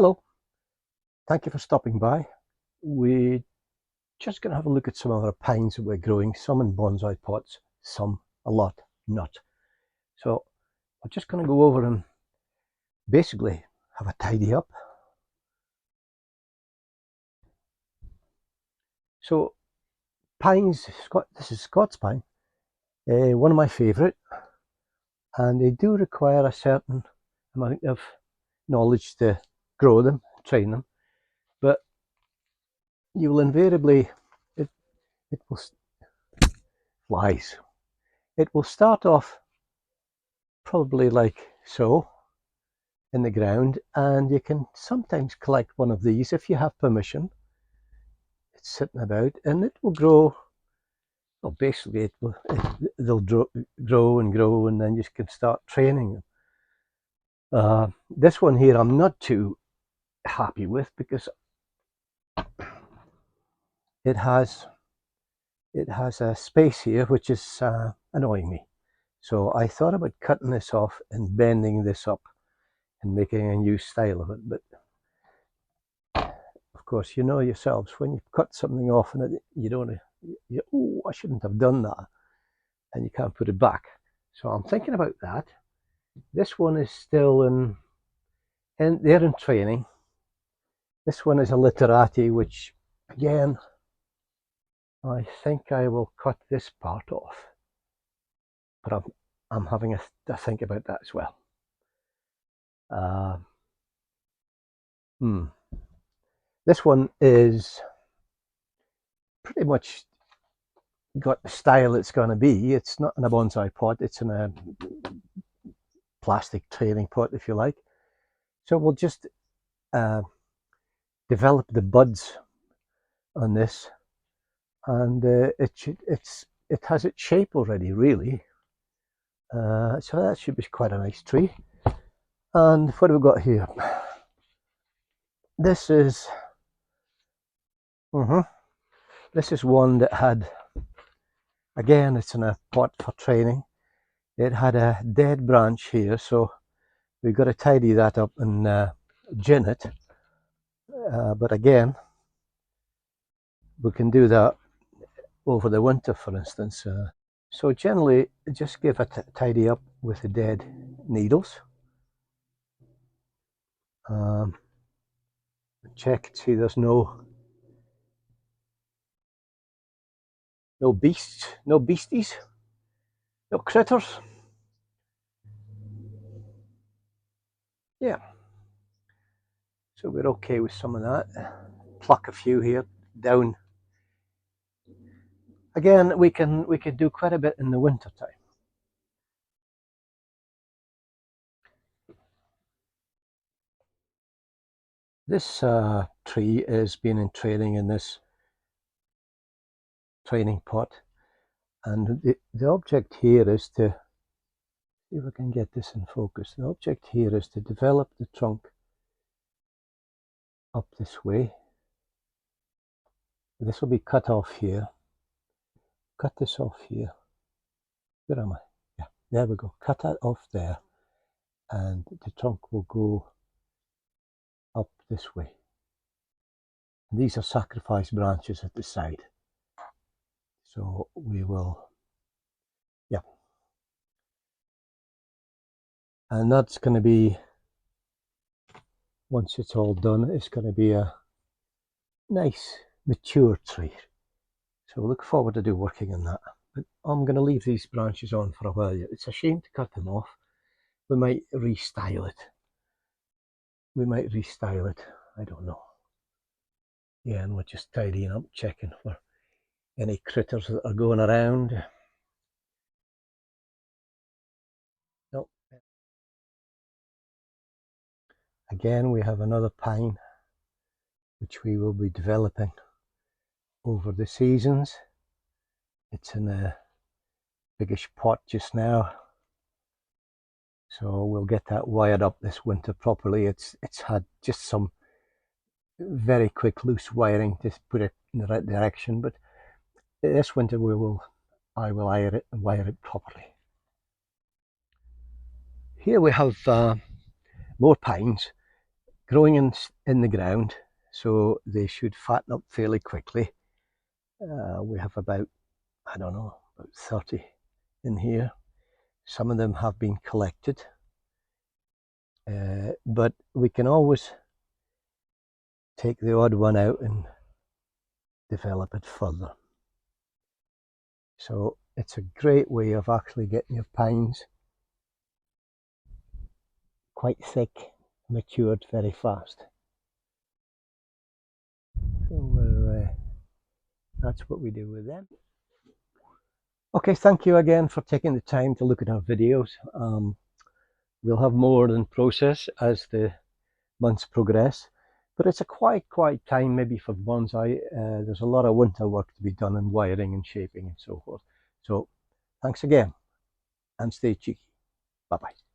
Hello, thank you for stopping by. We're just going to have a look at some other pines that we're growing, some in bonsai pots, some a lot not. So I'm just going to go over and basically have a tidy up. So pines, this is Scots pine, one of my favourite, and they do require a certain amount of knowledge to grow them, train them, but you will invariably, it will, flies. It will start off probably like so in the ground, and you can sometimes collect one of these if you have permission. It's sitting about and it will grow. Well, basically they'll grow and grow, and then you can start training them. This one here I'm not too happy with because it has a space here which is annoying me. So I thought about cutting this off and bending this up and making a new style of it, but of course, you know yourselves, when you cut something off and you don't, oh, I shouldn't have done that, and you can't put it back. So I'm thinking about that. This one is still they're in training. This one is a literati, which again, I think I will cut this part off, but I'm having a think about that as well. This one is pretty much got the style it's going to be. It's not in a bonsai pot, it's in a plastic training pot, if you like. So we'll just develop the buds on this, and it has its shape already, really. So that should be quite a nice tree. And what have we got here? This is this is one that had, again, it's in a pot for training. It had a dead branch here, so we've got to tidy that up and gin it. But again, we can do that over the winter, for instance. So generally, just give it a tidy up with the dead needles. Check, see there's no beasts, no beasties, no critters. Yeah, so we're okay with some of that. Pluck a few here down. Again, we can do quite a bit in the winter time. This tree has been in training in this training pot, and the object here is to see if I can get this in focus. The object here is to develop the trunk up this way. This will be cut off here. Cut this off here. Where am I? Yeah, there we go. Cut that off there, and the trunk will go up this way. And these are sacrifice branches at the side. So we will, yeah. And that's going to be, once it's all done, it's going to be a nice mature tree. So look forward to working on that. But I'm going to leave these branches on for a while yet. It's a shame to cut them off. We might restyle it. I don't know. Yeah, and we're just tidying up, checking for any critters that are going around. Nope. Again, we have another pine which we will be developing over the seasons. It's in a biggish pot just now, so we'll get that wired up this winter properly. It's had just some very quick loose wiring to put it in the right direction, but this winter I will wire it properly. Here we have more pines. growing in the ground, so they should fatten up fairly quickly. We have about, I don't know, about 30 in here. Some of them have been collected, but we can always take the odd one out and develop it further. So it's a great way of actually getting your pines quite thick, matured very fast. So that's what we do with them. Okay, thank you again for taking the time to look at our videos. We'll have more in process as the months progress, but it's a quiet time maybe for bonsai. There's a lot of winter work to be done in wiring and shaping and so forth. So thanks again, and stay cheeky. Bye bye.